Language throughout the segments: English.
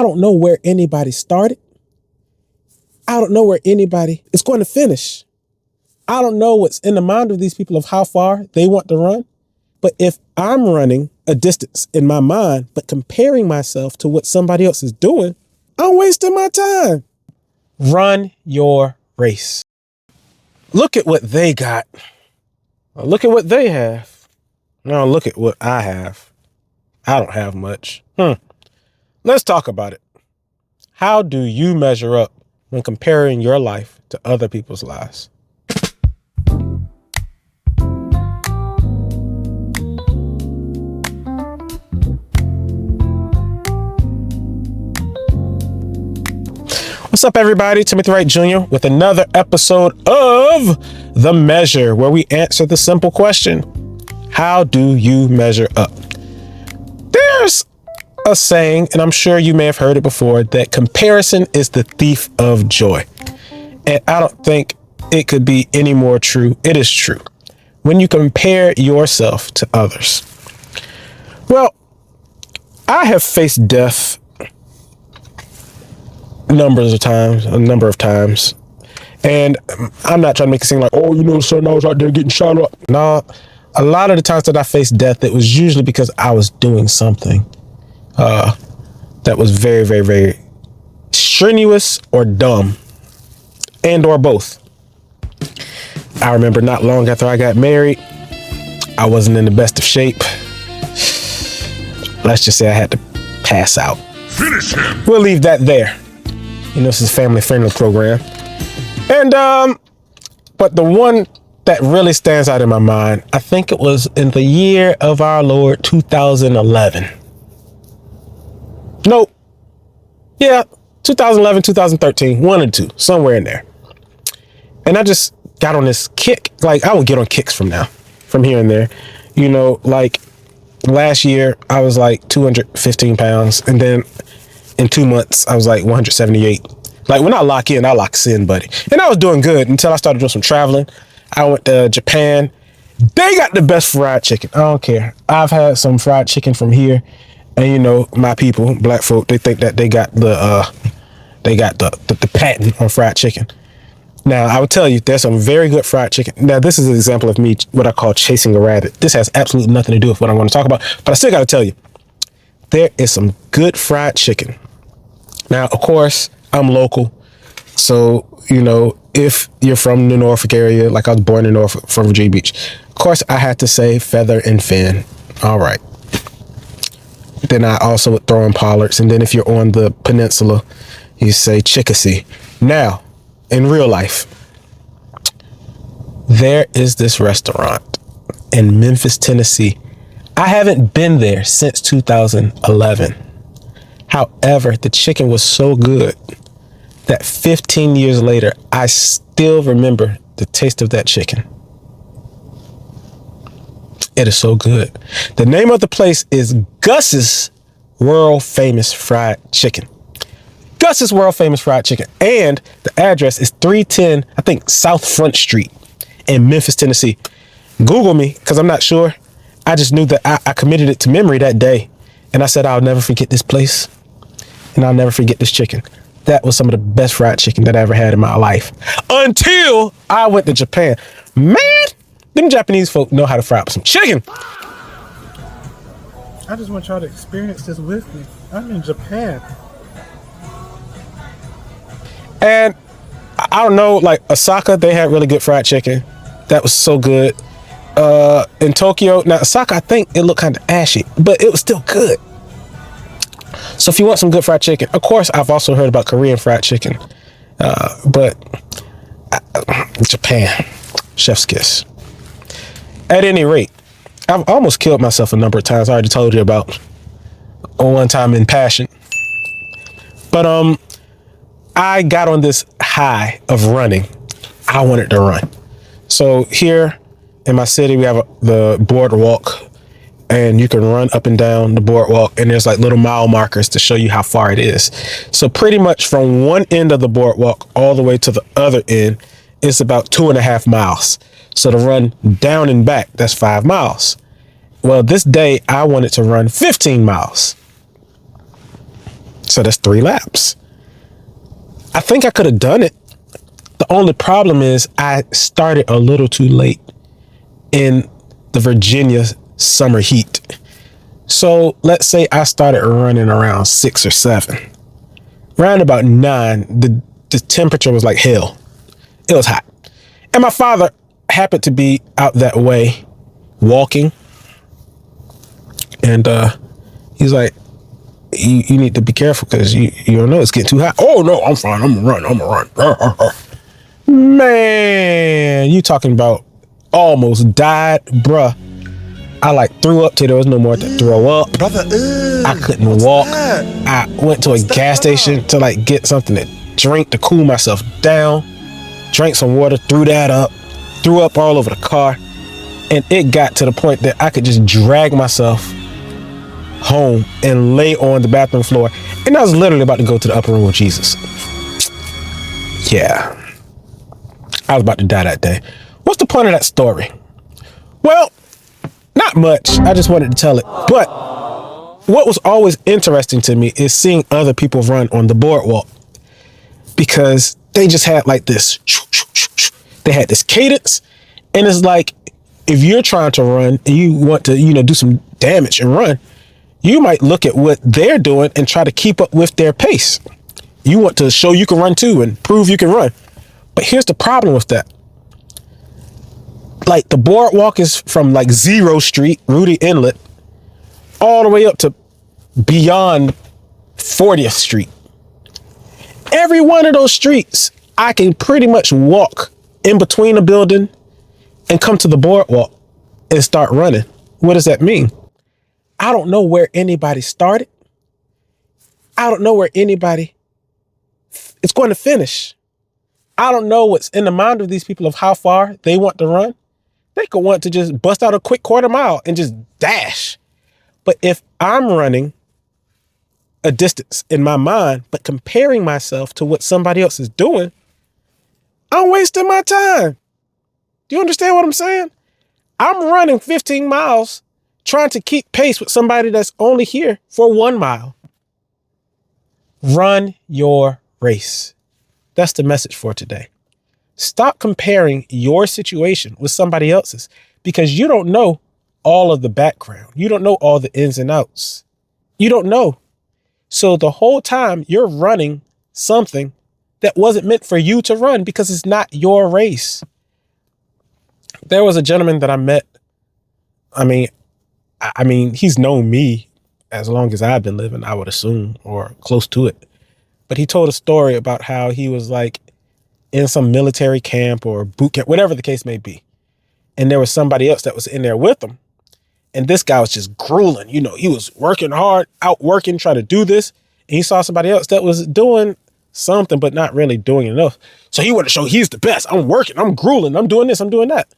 don't know where anybody started. I don't know where anybody is going to finish. I don't know what's in the mind of these people of how far they want to run. But if I'm running a distance in my mind, but comparing myself to what somebody else is doing, I'm wasting my time. Run your race. Look at what they got. Look at what they have. Now look at what I have. I don't have much. Let's talk about it. How do you measure up when comparing your life to other people's lives? What's up, everybody? Timothy Wright Jr. with another episode of The Measure, where we answer the simple question, how do you measure up? There's a saying, and I'm sure you may have heard it before, that comparison is the thief of joy. And I don't think it could be any more true. It is true. When you compare yourself to others. Well, I have faced death a number of times. And I'm not trying to make it seem like, son, I was out there getting shot up. No, a lot of the times that I faced death, it was usually because I was doing something that was very, very, very strenuous or dumb, and or both. I remember not long after I got married, I wasn't in the best of shape. Let's just say I had to pass out. Finish him. We'll leave that there. This is a family-friendly program. And, but the one that really stands out in my mind, I think it was in the year of our Lord, 2011. Nope. Yeah, 2011, 2013, one or two, somewhere in there. And I just got on this kick. Like, I would get on kicks from here and there. Like last year, I was like 215 pounds. And then in 2 months, I was like 178. Like, when I lock in, buddy. And I was doing good until I started doing some traveling. I went to Japan. They got the best fried chicken. I don't care. I've had some fried chicken from here. And my people, black folk, they think that they got the patent on fried chicken. Now, I would tell you, there's some very good fried chicken. Now, this is an example of me, what I call chasing a rabbit. This has absolutely nothing to do with what I'm going to talk about, but I still got to tell you, there is some good fried chicken. Now, of course, I'm local. So, if you're from the Norfolk area, like I was born in Norfolk, from Virginia Beach, of course, I had to say feather and fin. All right. Then I also would throw in Pollards. And then if you're on the peninsula, you say Chickasee. Now, in real life, there is this restaurant in Memphis, Tennessee. I haven't been there since 2011. However, the chicken was so good that 15 years later, I still remember the taste of that chicken. It is so good. The name of the place is Gus's World Famous Fried Chicken. Gus's World Famous Fried Chicken. And the address is 310, I think, South Front Street in Memphis, Tennessee. Google me, because I'm not sure. I just knew that I committed it to memory that day. And I said, I'll never forget this place. And I'll never forget this chicken. That was some of the best fried chicken that I ever had in my life. Until I went to Japan. Man, them Japanese folk know how to fry up some chicken. I just want y'all to experience this with me. I'm in Japan. And I don't know, like Osaka, they had really good fried chicken. That was so good. In Tokyo, now Osaka, I think it looked kind of ashy, but it was still good. So if you want some good fried chicken, of course, I've also heard about Korean fried chicken. But Japan, chef's kiss. At any rate, I've almost killed myself a number of times. I already told you about one time in Passion. But I got on this high of running. I wanted to run. So here in my city, we have the Boardwalk, and you can run up and down the Boardwalk, and there's like little mile markers to show you how far it is. So pretty much from one end of the Boardwalk all the way to the other end, it's about 2.5 miles. So to run down and back, that's 5 miles. Well, this day I wanted to run 15 miles. So that's 3 laps. I think I could have done it. The only problem is I started a little too late in the Virginia summer heat. So let's say I started running around 6 or 7. Around about 9, the temperature was like hell. It was hot. And my father happened to be out that way walking. And he's like, you need to be careful because you don't know it's getting too hot. Oh, no, I'm fine. I'm going to run. Man, you talking about almost died, bruh. I like threw up till there was no more to throw up. Brother, I couldn't walk. I went to a gas station to like get something to drink to cool myself down. Drank some water, threw that up, threw up all over the car. And it got to the point that I could just drag myself home and lay on the bathroom floor. And I was literally about to go to the upper room with Jesus. Yeah. I was about to die that day. What's the point of that story? Well, not much. I just wanted to tell it. But what was always interesting to me is seeing other people run on the boardwalk, because they just had like this. They had this cadence, and it's like if you're trying to run and you want to, do some damage and run, you might look at what they're doing and try to keep up with their pace. You want to show you can run too and prove you can run. But here's the problem with that. Like the boardwalk is from like 0 Street, Rudy Inlet, all the way up to beyond 40th Street. Every one of those streets, I can pretty much walk in between a building and come to the boardwalk and start running. What does that mean? I don't know where anybody started. I don't know where anybody is going to finish. I don't know what's in the mind of these people of how far they want to run. They could want to just bust out a quick quarter mile and just dash. But if I'm running a distance in my mind, but comparing myself to what somebody else is doing, I'm wasting my time. Do you understand what I'm saying? I'm running 15 miles trying to keep pace with somebody that's only here for 1 mile. Run your race. That's the message for today. Stop comparing your situation with somebody else's, because you don't know all of the background. You don't know all the ins and outs. You don't know. So the whole time you're running something that wasn't meant for you to run because it's not your race. There was a gentleman that I met. I mean, he's known me as long as I've been living, I would assume, or close to it. But he told a story about how he was like in some military camp or boot camp, whatever the case may be. And there was somebody else that was in there with him. And this guy was just grueling. He was working hard, out working, trying to do this. And he saw somebody else that was doing something, but not really doing enough. So he wanted to show he's the best. I'm working, I'm grueling, I'm doing this, I'm doing that.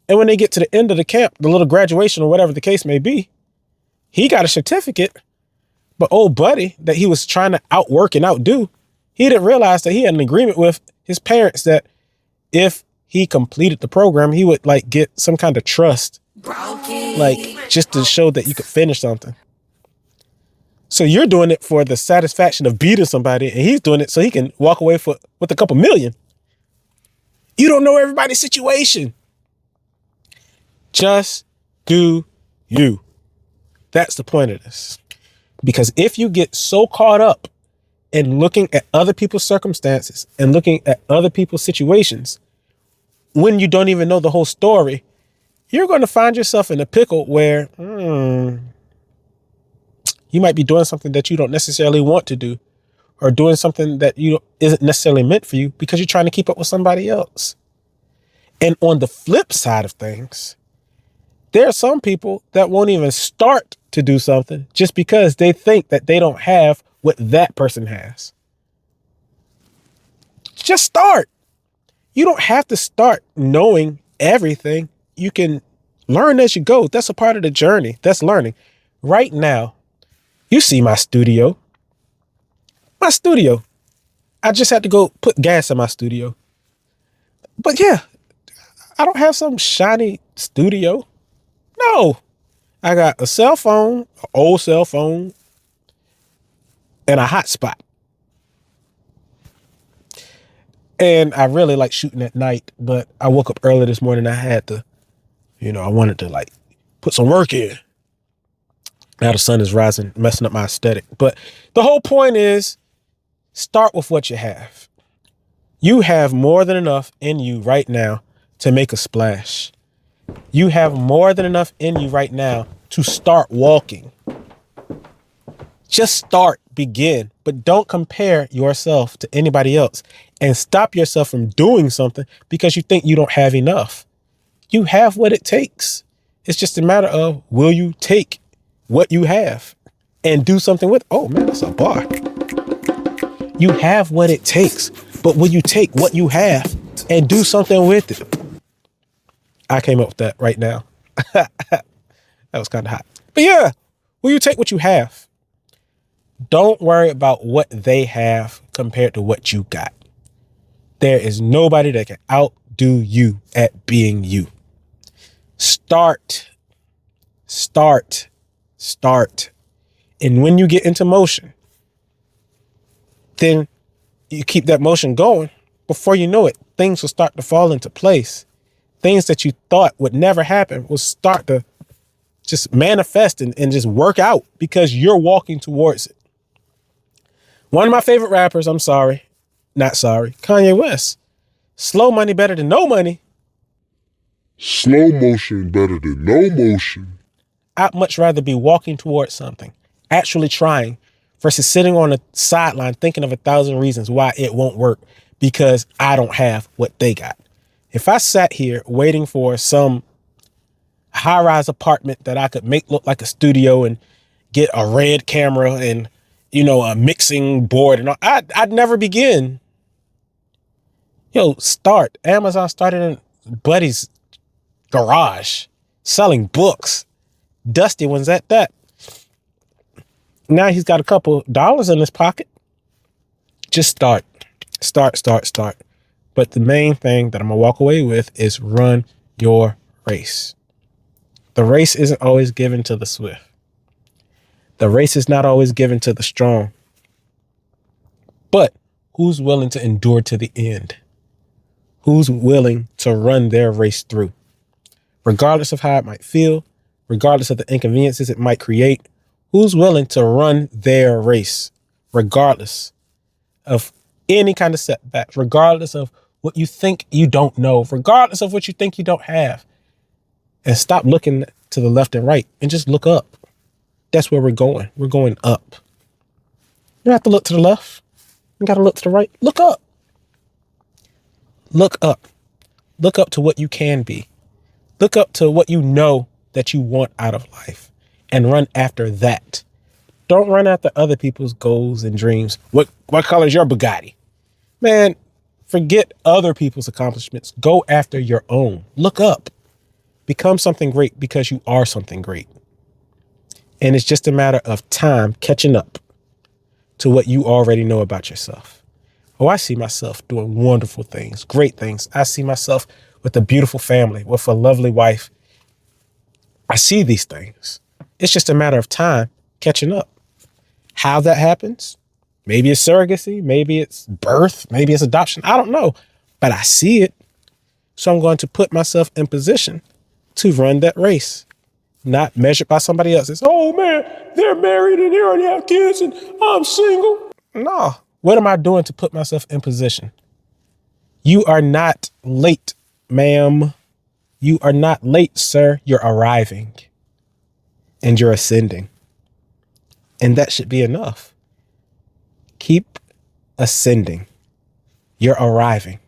And when they get to the end of the camp, the little graduation or whatever the case may be, he got a certificate. But old buddy that he was trying to outwork and outdo, he didn't realize that he had an agreement with his parents that if he completed the program, he would like get some kind of trust, like just to show that you could finish something. So you're doing it for the satisfaction of beating somebody, and he's doing it so he can walk away with a couple million. You don't know everybody's situation. Just do you. That's the point of this. Because if you get so caught up in looking at other people's circumstances and looking at other people's situations, when you don't even know the whole story, you're going to find yourself in a pickle where you might be doing something that you don't necessarily want to do, or doing something that isn't necessarily meant for you because you're trying to keep up with somebody else. And on the flip side of things, there are some people that won't even start to do something just because they think that they don't have what that person has. Just start. You don't have to start knowing everything. You can learn as you go. That's a part of the journey. That's learning. Right now, you see my studio. My studio. I just had to go put gas in my studio. But yeah, I don't have some shiny studio. No. I got a cell phone, an old cell phone, in a hot spot. And I really like shooting at night, but I woke up early this morning. I had to, I wanted to like put some work in. Now the sun is rising, messing up my aesthetic. But the whole point is start with what you have. You have more than enough in you right now to make a splash. You have more than enough in you right now to start walking. Just start, begin, but don't compare yourself to anybody else and stop yourself from doing something because you think you don't have enough. You have what it takes. It's just a matter of, will you take what you have and do something with? Oh man, that's a bar. You have what it takes, but will you take what you have and do something with it? I came up with that right now. That was kind of hot. But yeah, will you take what you have? Don't worry about what they have compared to what you got. There is nobody that can outdo you at being you. Start. And when you get into motion, then you keep that motion going. Before you know it, things will start to fall into place. Things that you thought would never happen will start to just manifest and just work out because you're walking towards it. One of my favorite rappers, Kanye West. Slow money better than no money. Slow motion better than no motion. I'd much rather be walking towards something, actually trying, versus sitting on the sideline thinking of 1,000 reasons why it won't work because I don't have what they got. If I sat here waiting for some high-rise apartment that I could make look like a studio and get a red camera and, a mixing board and all, I'd never begin. Start. Amazon started in Buddy's garage selling books. Dusty ones at that. Now he's got a couple dollars in his pocket. Just start. But the main thing that I'm going to walk away with is run your race. The race isn't always given to the swift. The race is not always given to the strong. But who's willing to endure to the end? Who's willing to run their race through? Regardless of how it might feel, regardless of the inconveniences it might create, who's willing to run their race, regardless of any kind of setback, regardless of what you think you don't know, regardless of what you think you don't have, and stop looking to the left and right and just look up. That's where we're going. We're going up. You don't have to look to the left. You got to look to the right. Look up. Look up. Look up to what you can be. Look up to what you know that you want out of life and run after that. Don't run after other people's goals and dreams. What color is your Bugatti? Man, forget other people's accomplishments. Go after your own. Look up. Become something great because you are something great. And it's just a matter of time catching up to what you already know about yourself. Oh, I see myself doing wonderful things, great things. I see myself with a beautiful family, with a lovely wife. I see these things. It's just a matter of time catching up. How that happens, maybe it's surrogacy, maybe it's birth, maybe it's adoption. I don't know, but I see it. So I'm going to put myself in position to run that race, not measured by somebody else's. Oh man, they're married and they already have kids and I'm single. No. What am I doing to put myself in position? You are not late, ma'am. You are not late, sir. You're arriving and you're ascending. And that should be enough. Keep ascending. You're arriving.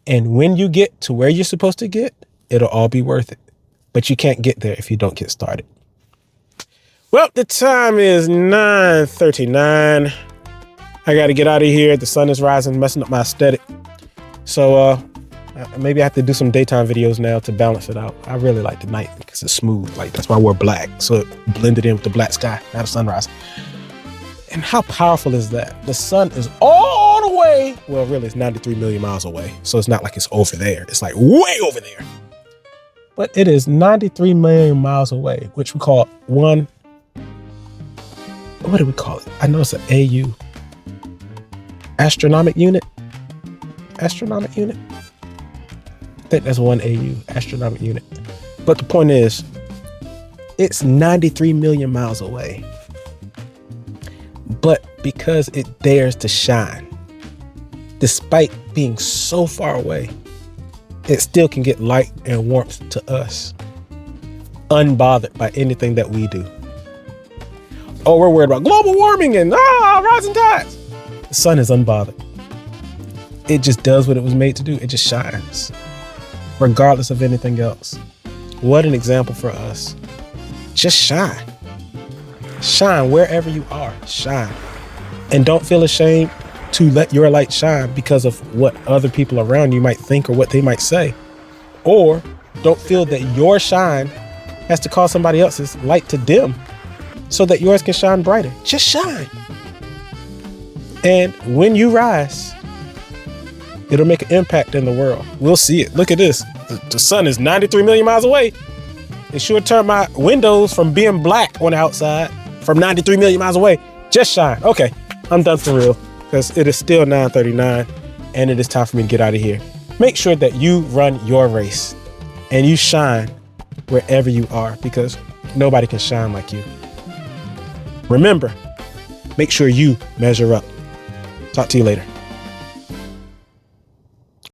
And when you get to where you're supposed to get, it'll all be worth it. But you can't get there if you don't get started. Well, the time is 9:39. I got to get out of here. The sun is rising, messing up my aesthetic. So maybe I have to do some daytime videos now to balance it out. I really like the night because it's smooth. Like that's why I wore black. So it blended in with the black sky, now the sunrise. And how powerful is that? The sun is all the way. Well, really, it's 93 million miles away. So it's not like it's over there. It's like way over there. But it is 93 million miles away, which we call 1 what do we call it? I know it's an AU. Astronomic unit. I think that's 1 AU, astronomic unit. But the point is, it's 93 million miles away. But because it dares to shine, despite being so far away, it still can get light and warmth to us, unbothered by anything that we do. Oh, we're worried about global warming and rising tides. The sun is unbothered. It just does what it was made to do. It just shines, regardless of anything else. What an example for us. Just shine. Shine wherever you are. Shine. And don't feel ashamed to let your light shine because of what other people around you might think or what they might say. Or don't feel that your shine has to cause somebody else's light to dim so that yours can shine brighter. Just shine. And when you rise, it'll make an impact in the world. We'll see it. Look at this. The sun is 93 million miles away. It sure turned my windows from being black on the outside from 93 million miles away. Just shine. Okay, I'm done for real because it is still 9:39 and it is time for me to get out of here. Make sure that you run your race and you shine wherever you are because nobody can shine like you. Remember, make sure you measure up. Talk to you later.